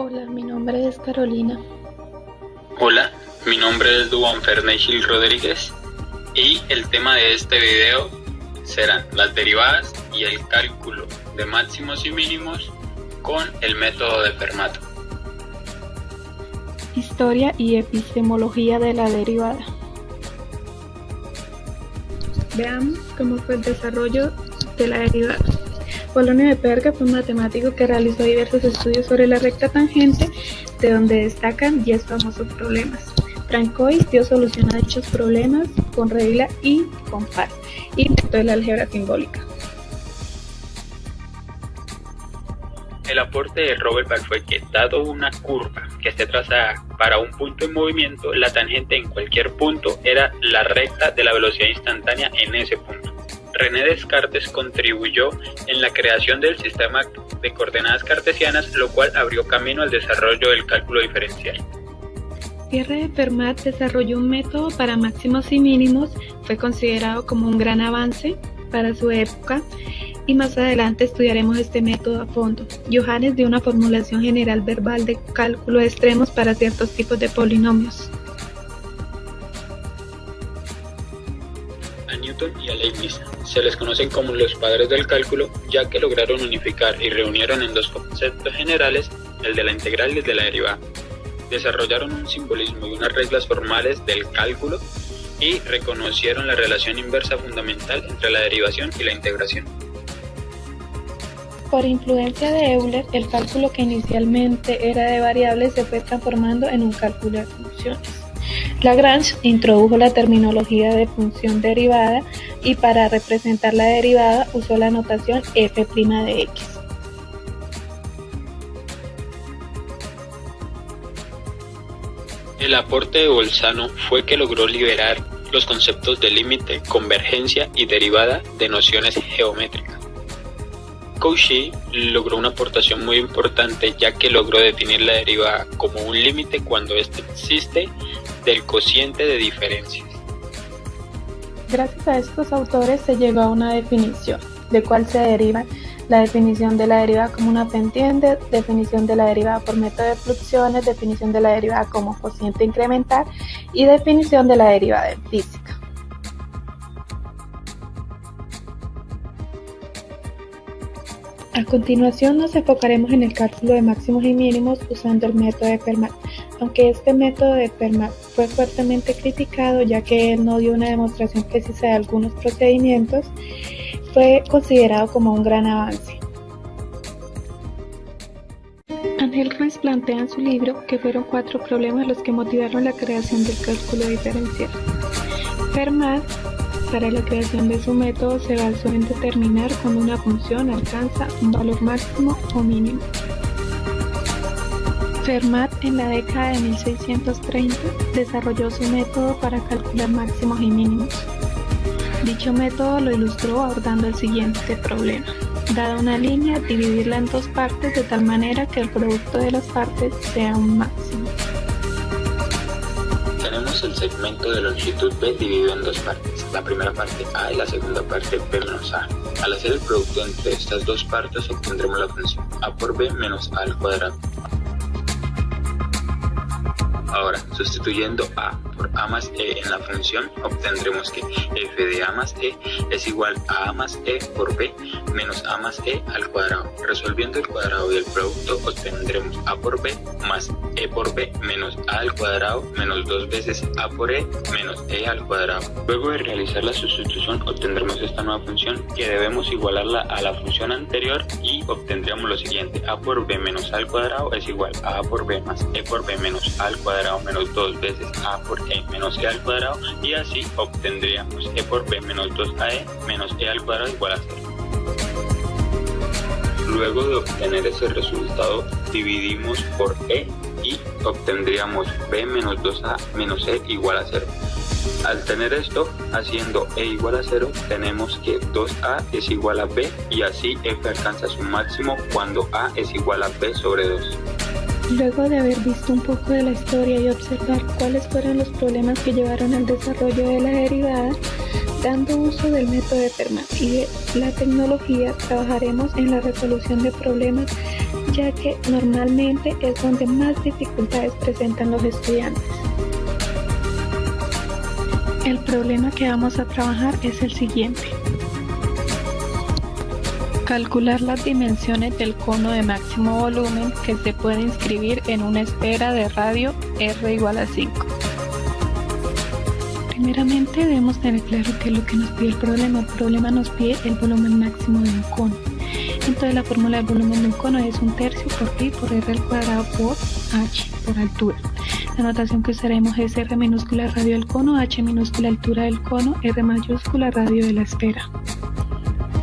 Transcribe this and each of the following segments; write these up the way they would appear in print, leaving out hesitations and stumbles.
Hola, mi nombre es Carolina. Hola, mi nombre es Duan Ferney Gil Rodríguez y el tema de este video serán las derivadas y el cálculo de máximos y mínimos con el método de Fermat. Historia y epistemología de la derivada. Veamos cómo fue el desarrollo de la derivada. Polonio de Perga fue un matemático que realizó diversos estudios sobre la recta tangente, de donde destacan 10 famosos problemas. Francois dio solución a dichos problemas con regla y compás, y inventó el álgebra simbólica. El aporte de Robert Bach fue que, dado una curva que esté trazada para un punto en movimiento, la tangente en cualquier punto era la recta de la velocidad instantánea en ese punto. René Descartes contribuyó en la creación del sistema de coordenadas cartesianas, lo cual abrió camino al desarrollo del cálculo diferencial. Pierre de Fermat desarrolló un método para máximos y mínimos, fue considerado como un gran avance para su época, y más adelante estudiaremos este método a fondo. Johannes dio una formulación general verbal de cálculo de extremos para ciertos tipos de polinomios. A Newton y a Leibniz se les conocen como los padres del cálculo, ya que lograron unificar y reunieron en dos conceptos generales, el de la integral y el de la derivada. Desarrollaron un simbolismo y unas reglas formales del cálculo y reconocieron la relación inversa fundamental entre la derivación y la integración. Por influencia de Euler, el cálculo que inicialmente era de variables se fue transformando en un cálculo de funciones. Lagrange introdujo la terminología de función derivada y para representar la derivada usó la notación f' de x. El aporte de Bolzano fue que logró liberar los conceptos de límite, convergencia y derivada de nociones geométricas. Cauchy logró una aportación muy importante, ya que logró definir la derivada como un límite cuando éste existe del cociente de diferencias. Gracias a estos autores se llegó a una definición, de cuál se deriva la definición de la derivada como una pendiente, definición de la derivada por método de fluxiones, definición de la derivada como cociente incremental y definición de la derivada en física. A continuación nos enfocaremos en el cálculo de máximos y mínimos usando el método de Fermat. Aunque este método de Fermat fue fuertemente criticado, ya que él no dio una demostración precisa de algunos procedimientos, fue considerado como un gran avance. Ángel Ruiz plantea en su libro que fueron 4 problemas los que motivaron la creación del cálculo diferencial. Fermat, para la creación de su método, se basó en determinar cuando una función alcanza un valor máximo o mínimo. Fermat, en la década de 1630, desarrolló su método para calcular máximos y mínimos. Dicho método lo ilustró abordando el siguiente problema. Dada una línea, dividirla en 2 partes de tal manera que el producto de las partes sea un máximo. Tenemos el segmento de longitud B dividido en 2 partes, la primera parte A y la segunda parte B menos A. Al hacer el producto entre estas 2 partes obtendremos la función A por B menos A al cuadrado. Ahora, sustituyendo A por A más E en la función, obtendremos que f de A más E es igual a A más E por B menos A más E al cuadrado. Resolviendo el cuadrado y el producto, obtendremos A por B más E por B menos A al cuadrado menos 2 veces A por E menos E al cuadrado. Luego de realizar la sustitución, obtendremos esta nueva función que debemos igualarla a la función anterior y obtendríamos lo siguiente: A por B menos A al cuadrado es igual a A por B más E por B menos A al cuadrado menos 2 veces A por E menos E al cuadrado, y así obtendríamos E por B menos 2AE menos E al cuadrado igual a 0. Luego de obtener ese resultado, dividimos por E y obtendríamos B menos 2A menos E igual a 0. Al tener esto, haciendo E igual a 0, tenemos que 2A es igual a B, y así F alcanza su máximo cuando A es igual a B sobre 2. Luego de haber visto un poco de la historia y observar cuáles fueron los problemas que llevaron al desarrollo de la derivada, dando uso del método de Fermat y de la tecnología, trabajaremos en la resolución de problemas ya que normalmente es donde más dificultades presentan los estudiantes. El problema que vamos a trabajar es el siguiente. Calcular las dimensiones del cono de máximo volumen que se puede inscribir en una esfera de radio R igual a 5. Primeramente debemos tener claro qué es lo que nos pide el problema. El problema nos pide el volumen máximo de un cono. Entonces la fórmula del volumen de un cono es 1/3 por pi por r al cuadrado por h por altura. La notación que usaremos es r minúscula radio del cono, h minúscula altura del cono, r mayúscula radio de la esfera.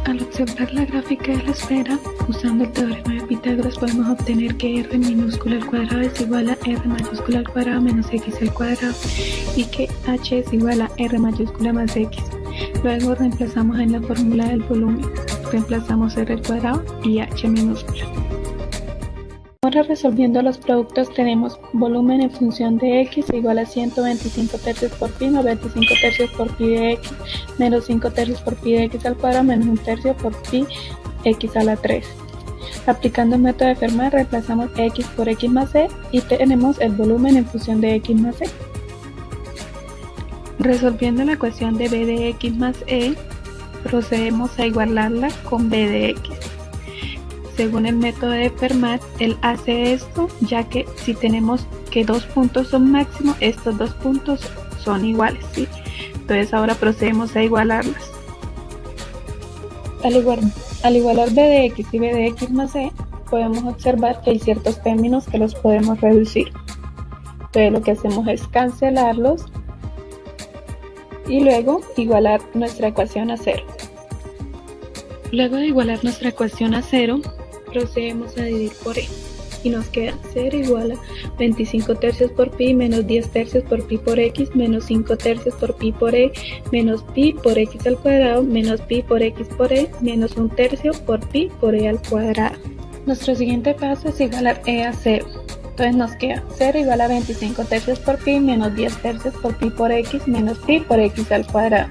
Al observar la gráfica de la esfera, usando el teorema de Pitágoras podemos obtener que r minúscula al cuadrado es igual a r mayúscula al cuadrado menos x al cuadrado y que h es igual a r mayúscula más x. Luego reemplazamos en la fórmula del volumen, reemplazamos r al cuadrado y h minúscula. Ahora resolviendo los productos tenemos volumen en función de x igual a 125 tercios por pi más 25 tercios por pi de x menos 5 tercios por pi de x al cuadrado menos 1 tercio por pi x a la 3. Aplicando el método de Fermat reemplazamos x por x más e y tenemos el volumen en función de x más e. Resolviendo la ecuación de b de x más e, procedemos a igualarla con b de x. Según el método de Fermat, él hace esto ya que si tenemos que dos puntos son máximos, estos dos puntos son iguales, ¿sí? Entonces ahora procedemos a igualarlas. Al igualar b de x y b de x más e, podemos observar que hay ciertos términos que los podemos reducir. Entonces lo que hacemos es cancelarlos y luego igualar nuestra ecuación a 0. Luego de igualar nuestra ecuación a 0, procedemos a dividir por e y nos queda 0 igual a 25 tercios por pi menos 10 tercios por pi por x menos 5 tercios por pi por e menos pi por x al cuadrado menos pi por x por e menos 1 tercio por pi por e al cuadrado. Nuestro siguiente paso es igualar e a 0. Entonces nos queda 0 igual a 25 tercios por pi menos 10 tercios por pi por x menos pi por x al cuadrado.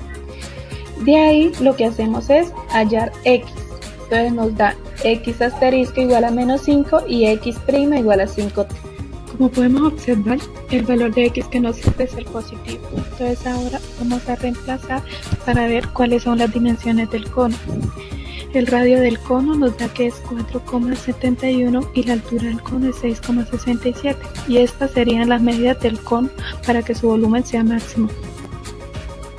De ahí lo que hacemos es hallar x. Entonces nos da x asterisco igual a menos 5 y x prima igual a 5. Como podemos observar, el valor de x que nos sirve es el positivo. Entonces ahora vamos a reemplazar para ver cuáles son las dimensiones del cono. El radio del cono nos da que es 4,71 y la altura del cono es 6,67. Y estas serían las medidas del cono para que su volumen sea máximo.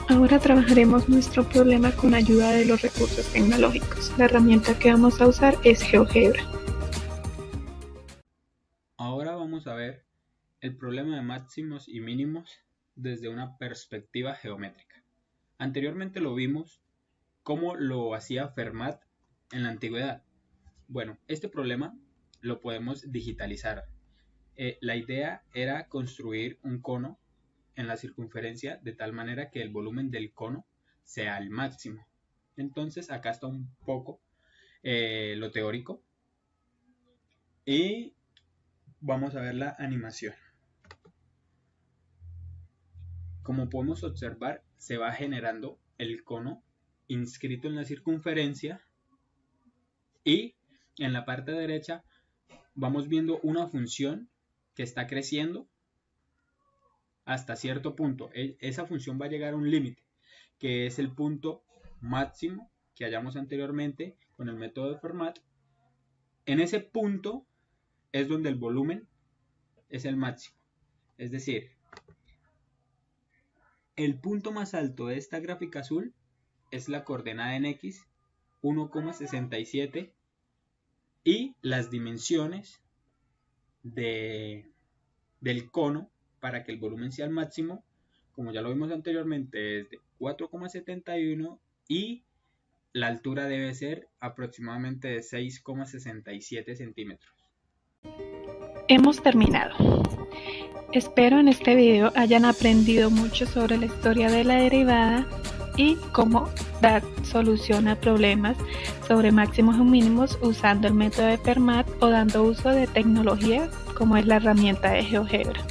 Ahora trabajaremos nuestro problema con ayuda de los recursos tecnológicos. La herramienta que vamos a usar es GeoGebra. Ahora vamos a ver el problema de máximos y mínimos desde una perspectiva geométrica. Anteriormente lo vimos cómo lo hacía Fermat en la antigüedad. Bueno, este problema lo podemos digitalizar. La idea era construir un cono en la circunferencia de tal manera que el volumen del cono sea el máximo. Entonces acá está un poco lo teórico y vamos a ver la animación. Como podemos observar, se va generando el cono inscrito en la circunferencia y en la parte derecha vamos viendo una función que está creciendo hasta cierto punto. Esa función va a llegar a un límite, que es el punto máximo que hallamos anteriormente con el método de Fermat. En ese punto es donde el volumen es el máximo. Es decir, el punto más alto de esta gráfica azul es la coordenada en x, 1,67, y las dimensiones del cono para que el volumen sea el máximo, como ya lo vimos anteriormente, es de 4,71 y la altura debe ser aproximadamente de 6,67 centímetros. Hemos terminado. Espero en este video hayan aprendido mucho sobre la historia de la derivada y cómo dar solución a problemas sobre máximos y mínimos usando el método de Fermat o dando uso de tecnología como es la herramienta de GeoGebra.